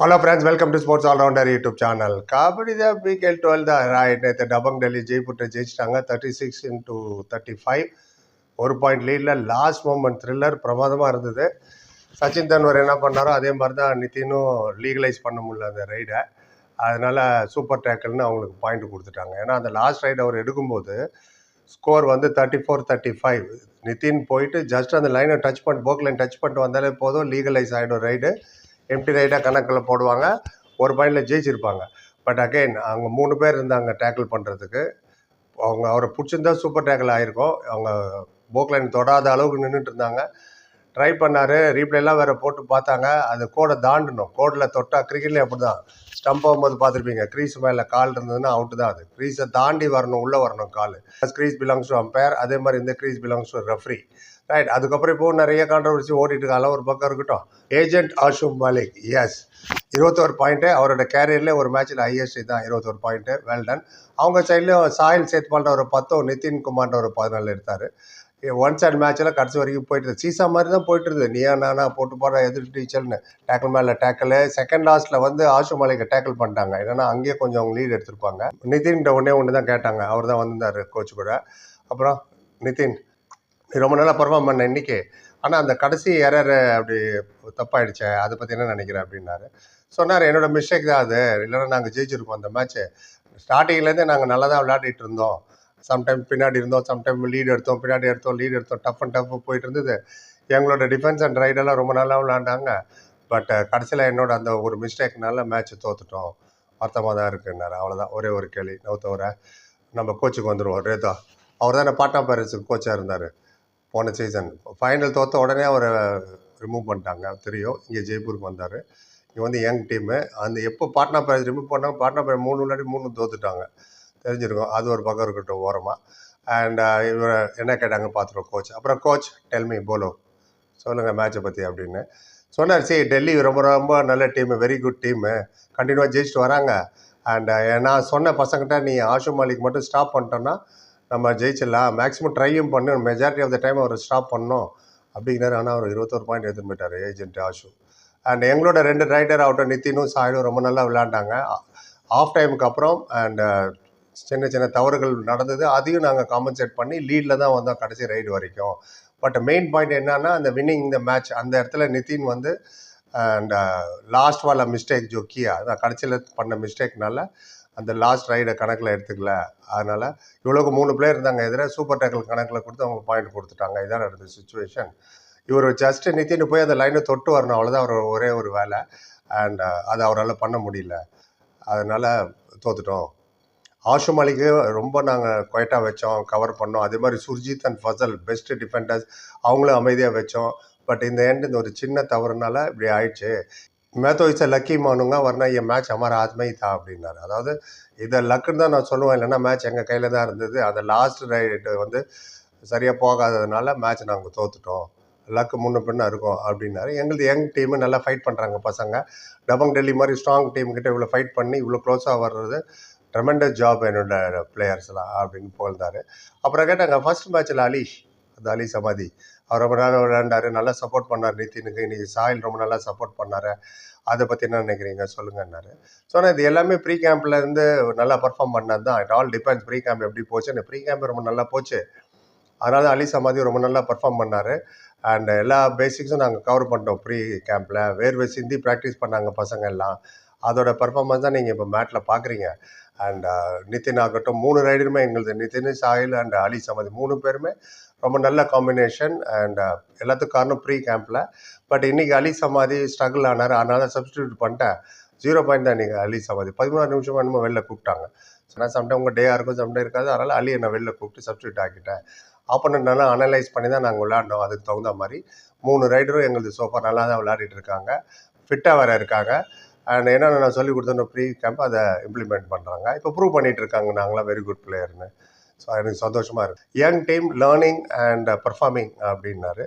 Hello friends, welcome to Sports All Rounder YouTube channel. Kabaddi the BKL 12 தான் right. நேற்று டபங் டெல்லி ஜெய்ப்பூர்ட்ட ஜெயிச்சிட்டாங்க 36-35. ஒரு point லீடில் last moment thriller பிரமாதமாக இருந்தது. சச்சின் தன்வர் என்ன பண்ணாரோ அதே மாதிரி தான் நிதினும் லீகலைஸ் பண்ண முடியல அந்த ரைடை. அதனால சூப்பர் டேக்கிள்னு அவங்களுக்கு பாயிண்ட் கொடுத்துட்டாங்க. ஏன்னா அந்த லாஸ்ட் ரைடு அவர் எடுக்கும்போது ஸ்கோர் வந்து 34-35. நிதின் போயிட்டு ஜஸ்ட் அந்த லைனை டச் பண்ணிட்டு போக் லைன் டச் பண்ணிட்டு வந்தாலே போதும், லீகலைஸ் ஆகிடும் ரைடு. எம்டி ரைடாக கணக்கில் போடுவாங்க, ஒரு பாயிண்டில் ஜெயிச்சிருப்பாங்க. பட் அகெயின் அவங்க 3 பேர் இருந்தாங்க டேக்கிள் பண்ணுறதுக்கு. அவங்க அவரை பிடிச்சிருந்தா சூப்பர் டேக்கிள் ஆகிருக்கும். அவங்க போக் லைன் தொடாத அளவுக்கு நின்றுட்டு இருந்தாங்க. ட்ரை பண்ணார், ரீப்ளேலாம் வேறு போட்டு பார்த்தாங்க. அது கோடை தாண்டணும். கோடில் தொட்டால் கிரிக்கெட்லேயே அப்படி தான், ஸ்டம்ப் ஆகும்போது பார்த்துருப்பீங்க, க்ரீஸ் மேலே கால் இருந்ததுன்னா அவுட்டு தான். அது க்ரீஸை தாண்டி வரணும், உள்ளே வரணும் கால். க்ரீஸ் பிலாங்ஸ் டு அம்பையர், அதே மாதிரி இந்த crease belongs to referee. Right. அதுக்கப்புறம் இப்போ நிறைய கான்ட்ரவர்சி ஓடிட்டு இருக்காங்க. ஒரு பக்கம் இருக்கட்டும், ஏஜென்ட் ஆஷும் மாலிக், எஸ் 21 பாயிண்ட்டு. அவரோட கேரியரில் ஒரு மேட்ச்சில் ஹையஸ்ட் தான் 21 பாயிண்ட்டு. Well done. அவங்க சைட்லேயும் சாயில் சேத்பால்ட்ட ஒரு 10, நிதின் குமார்ட்ட ஒரு 14 எடுத்தார். ஒன் சைடு மேட்சில் கடைசி வரைக்கும் போயிட்டு சீசா மாதிரி தான் போயிட்டு இருந்தது. நீயா நானா போட்டு போட எதிர் டீச்சர்னு டேக்கிள் மேலே டேக்கிள். செகண்ட் லாஸ்ட்டில் வந்து ஆஷு மாலிக்கை டேக்கிள் பண்ணிட்டாங்க. ஏன்னா அங்கேயே கொஞ்சம் அவங்க லீட் எடுத்திருப்பாங்க. நிதின்கிட்ட ஒன்று தான் கேட்டாங்க, அவர் தான் வந்திருந்தார் கோச் கூட. அப்புறம் நிதின், நீ ரொம்ப நல்லா பர்ஃபார்ம் பண்ண இன்றைக்கி, ஆனால் அந்த கடைசி எரர் அப்படி தப்பாயிடுச்சே, அதை பற்றி என்ன நினைக்கிறேன் அப்படின்னாரு. சொன்னார், என்னோடய மிஸ்டேக் தான் அது, இல்லைன்னா நாங்கள் ஜெயிச்சிருப்போம் அந்த மேட்ச்சு. ஸ்டார்டிங்லேருந்தே நாங்கள் நல்லா தான் விளையாடிட்டு இருந்தோம். சம்டைம் பின்னாடி இருந்தோம், சம்டைம் லீடு எடுத்தோம், பின்னாடி எடுத்தோம், லீடு எடுத்தோம், டஃப் அண்ட் டஃப் போயிட்டு இருந்தது. எங்களோட டிஃபென்ஸ் அண்ட் ரைடெல்லாம் ரொம்ப நல்லா விளையாண்டாங்க. பட் கடைசியில் என்னோட அந்த ஒரு மிஸ்டேக்னால மேட்ச்சு தோற்றுட்டோம், வருத்தமாக தான் இருக்குன்னாரு. அவ்வளோதான். ஒரே ஒரு கேள்வி நவுத்தவரை நம்ம கோச்சுக்கு வந்துடுவோம். ரேதா அவர் தான் பாட்னா பைரேட்ஸுக்கு கோச்சாக இருந்தார் போன சீசன். ஃபைனல் தோற்ற உடனே அவரை ரிமூவ் பண்ணிட்டாங்க, தெரியும். இங்கே ஜெய்ப்பூருக்கு வந்தார். இங்கே வந்து யங் டீமு. அந்த எப்போ பாட்னா பைரேட்ஸ் ரிமூவ் பண்ணாங்க, பாட்னா பைரேட்ஸ் 3 விளையாடி 3 தோத்துட்டாங்க, தெரிஞ்சிருக்கும். அது ஒரு பக்கம் இருக்கட்டும் ஓரமாக. அண்ட் இவர் என்ன கேட்டாங்க பார்த்துருவோம் கோச். அப்புறம் கோச் டெல்மி போலோ, சொல்லுங்கள் மேட்சை பற்றி அப்படின்னு சொன்னார். சரி, டெல்லி ரொம்ப ரொம்ப நல்ல டீமு, வெரி குட் டீமு, கண்டினியூவாக ஜெயிச்சுட்டு வராங்க. அண்ட் நான் சொன்ன பசங்கிட்ட, நீ ஆஷு மாலிக் மட்டும் ஸ்டாப் பண்ணிட்டோன்னா நம்ம ஜெயிச்சிடலாம், மேக்ஸிமம் ட்ரையும் பண்ணு, மெஜாரிட்டி ஆஃப் த டைம் அவர் ஸ்டாப் பண்ணோம் அப்படிங்கிறாரு. ஆனால் அவர் 21 பாயிண்ட் எடுத்துன்னு போயிட்டார் ஏஜென்ட் ஆஷு. அண்ட் எங்களோட 2 ரைடர் ஆகட்டும், நிதினும் சாயிலும் ரொம்ப நல்லா விளையாண்டாங்க ஆஃப் டைமுக்கு அப்புறம். அண்ட் சின்ன சின்ன தவறுகள் நடந்தது, அதையும் நாங்கள் காம்பன்சேட் பண்ணி லீடில் தான் வந்தோம் கடைசி ரைடு வரைக்கும். பட் மெயின் பாயிண்ட் என்னன்னா, அந்த வின்னிங் இந்த மேட்ச், அந்த இடத்துல நிதின் வந்து அண்ட் லாஸ்ட் வால மிஸ்டேக் ஜோக்கியா, அதான் கடைசியில் பண்ண மிஸ்டேக்னால அந்த லாஸ்ட் ரைடை கணக்கில் எடுத்துக்கல. அதனால் இவ்வளோக்கு 3 பிளேயர் இருந்தாங்க எதிராக, சூப்பர் டேக்கிள் கணக்கில் கொடுத்து அவங்க பாயிண்ட் கொடுத்துட்டாங்க. இதான் நடந்த சுச்சுவேஷன். இவர் ஜஸ்ட்டு நிதின் போய் அந்த லைனை தொட்டு வரணும், அவ்வளோதான் அவர் ஒரே ஒரு வேலை. அண்ட் அது அவரால் பண்ண முடியல, அதனால் தோத்துட்டோம். ஆஷு மாலிக்கு ரொம்ப நாங்கள் குவைட்டாக வச்சோம், கவர் பண்ணோம். அதே மாதிரி Surjeet and Fazal best defenders, அவங்களும் அமைதியாக வச்சோம். பட் இந்த எண்டு இந்த ஒரு சின்ன தவறுனால இப்படி ஆயிடுச்சு. मैं तो इसे लकी मानूंगा, वरना ये मैच हमारा हाथ में ही था அப்படின்னாரு. அதாவது இதை லக்குன்னு தான் நான் சொல்லுவேன், இல்லைன்னா மேட்ச் எங்கள் கையில் தான் இருந்தது. அந்த லாஸ்ட் ரைடு வந்து சரியாக போகாததுனால மேட்ச் நாங்கள் தோத்துட்டோம், லக்கு முன்ன பின்ன இருக்கும் அப்படின்னாரு. எங்களுது யங் டீமு நல்லா ஃபைட் பண்ணுறாங்க பசங்க. டபங் டெல்லி மாதிரி ஸ்ட்ராங் டீம்கிட்ட இவ்வளோ ஃபைட் பண்ணி இவ்வளோ க்ளோஸாக வர்றது ட்ரெமெண்டஸ் ஜாப் என்னோட பிளேயர்ஸ்லாம் அப்படின்னு புகழ்ந்தார். அப்புறம் கேட்டாங்க, ஃபர்ஸ்ட் மேட்ச்சில் அந்த அலி சமாதி அவர் ரொம்ப நாள் விளையாண்டார், நல்லா சப்போர்ட் பண்ணார் நிதினுக்கு. இன்றைக்கி சாயில் ரொம்ப நல்லா சப்போர்ட் பண்ணார், அதை பற்றி என்ன நினைக்கிறீங்க சொல்லுங்கன்னாரு. சொன்னால் இது எல்லாமே ப்ரீ கேம்ப்லேருந்து நல்லா பர்ஃபார்ம் பண்ணது தான். It all depends pre camp எப்படி போச்சு. இந்த ப்ரீ கேம்ப் ரொம்ப நல்லா போச்சு, அதனால் அலி சமாதி ரொம்ப நல்லா பர்ஃபார்ம் பண்ணார். அண்ட் எல்லா பேசிக்ஸும் நாங்கள் கவர் பண்ணிட்டோம் ப்ரீ கேம்பில். வேர்வை சிந்தி ப்ராக்டிஸ் பண்ணாங்க பசங்க எல்லாம். அதோட பர்ஃபார்மன்ஸ் தான் நீங்கள் இப்போ மேட்டில் பார்க்குறீங்க. அண்ட் நிதின் ஆகட்டும், 3 ரைடருமே எங்களுது, நிதின், சாயில் அண்ட் அலி சமாதி 3 பேருமே ரொம்ப நல்ல காம்பினேஷன். அண்ட் எல்லாத்துக்கும் காரணம் ப்ரீ கேம்பில். பட் இன்றைக்கி அலி சமாதி ஸ்ட்ரகிள் ஆனார், அதனால் சப்ஸ்டியூட் பண்ணிட்டேன். 0 பாயிண்ட் தான் இன்றைக்கி அலி சமாதி. 13 நிமிஷம் என்னமோ வெளில கூப்பிட்டாங்க. சொன்னால் சம்டைம் உங்கள் டேயாக இருக்கும், சம்டைம் இருக்காது. அதனால் அலி என்னை வெளில கூப்பிட்டு சப்ஸ்டியூட் ஆக்கிட்டேன். ஆப்போனன்ட் நல்லா அனலைஸ் பண்ணி தான் நாங்கள் விளையாண்டோம். அதுக்கு தகுந்த மாதிரி 3 ரைடரும் எங்களுது சோஃபா நல்லா தான் விளையாடிட்டு இருக்காங்க, ஃபிட்டாக வேறு இருக்காங்க. அண்ட் என்னென்ன நான் சொல்லி கொடுத்தேன் ப்ரீ கேம்ப், அதை இம்ப்ளிமெண்ட் பண்ணுறாங்க. இப்போ ப்ரூவ் பண்ணிகிட்டு இருக்காங்க நாங்களாம் வெரி குட் பிளேயர்னு. ஸோ எனக்கு சந்தோஷமாக இருக்குது. Young team learning and performing அப்படின்னாரு.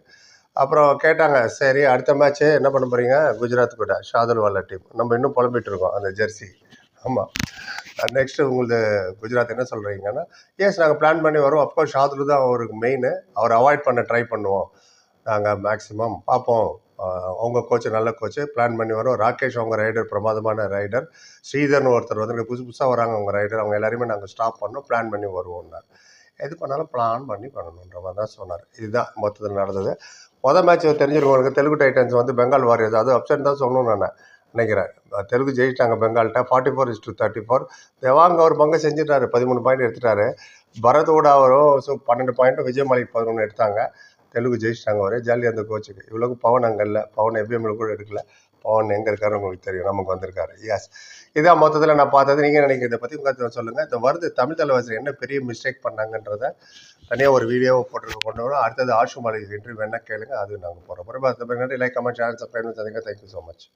அப்புறம் கேட்டாங்க, சரி அடுத்த மேட்ச்சு என்ன பண்ண போகிறீங்க, குஜராத் கூட ஷாதுல்வாலா டீம். நம்ம இன்னும் புலம்பிகிட்டு இருக்கோம் அந்த ஜெர்சி. ஆமாம், நெக்ஸ்ட்டு உங்களுக்கு குஜராத் என்ன சொல்கிறீங்கன்னா, எஸ் நாங்கள் பிளான் பண்ணி வரோம். அப்கோர்ஸ் ஷாதுல் தான் அவருக்கு மெயின், அவர் அவாய்ட் பண்ண ட்ரை பண்ணுவோம் நாங்கள் மேக்ஸிமம், பார்ப்போம் அவங்க கோச்சு நல்ல கோச்சு பிளான் பண்ணி வரும். ராகேஷ் அவங்க ரைடர் பிரமாதமான ரைடர். ஸ்ரீதர்னு ஒருத்தர் வந்து புதுசு புதுசாக வராங்க அவங்க ரைடர். அவங்க எல்லாருமே நாங்கள் ஸ்டாப் பண்ணோம், பிளான் பண்ணி வருவோம்னார். எது பண்ணாலும் பிளான் பண்ணி பண்ணணுன்ற மாதிரி தான் சொன்னார். இதுதான் மொத்தத்தில் நடந்தது. மொதல் மேட்ச் தெரிஞ்சிருக்கவங்களுக்கு தெலுங்கு டைட்டன்ஸ் வந்து பெங்கால் வாரியர்ஸ், அது அப்செட் தான் சொல்லணும்னு நான் நினைக்கிறேன். தெலுங்கு ஜெயிச்சிட்டாங்க பெங்கால்கிட்ட 44-34. தேவாங்க ஒரு பங்கு செஞ்சுட்டாரு, 13 பாயிண்ட் எடுத்துட்டாரு. பரதோட அவரும் 12 பாயிண்ட்டும், விஜயமாலிக் 11 எடுத்தாங்க. தெலுங்கு ஜெயிச்சிட்டாங்க. ஒரே ஜாலி அந்த கோச்சுக்கு. இவ்வளோக்கு பவன் அங்கே இல்லை, பவன் எஃப்எம்ல கூட எடுக்கல. பவன் எங்கே இருக்காரு உங்களுக்கு தெரியும், நமக்கு வந்திருக்காரு. எஸ், இதான் மொத்தத்தில் நான் பார்த்தது. நீங்கள் நினைக்கிறத பற்றி உங்கள் சொல்லுங்கள். இந்த வருது தமிழ் தலைவாசல் என்ன பெரிய மிஸ்டேக் பண்ணாங்கன்றத தனியாக ஒரு வீடியோவை போட்டு கொண்டு வரும். அடுத்தது ஆஷு மாலிக் இன்டர்வியூ வேணால் கேளுங்க, அது நாங்கள் போகிறோம். நன்றி. Like, comment, share, subscribe. Thank you so much.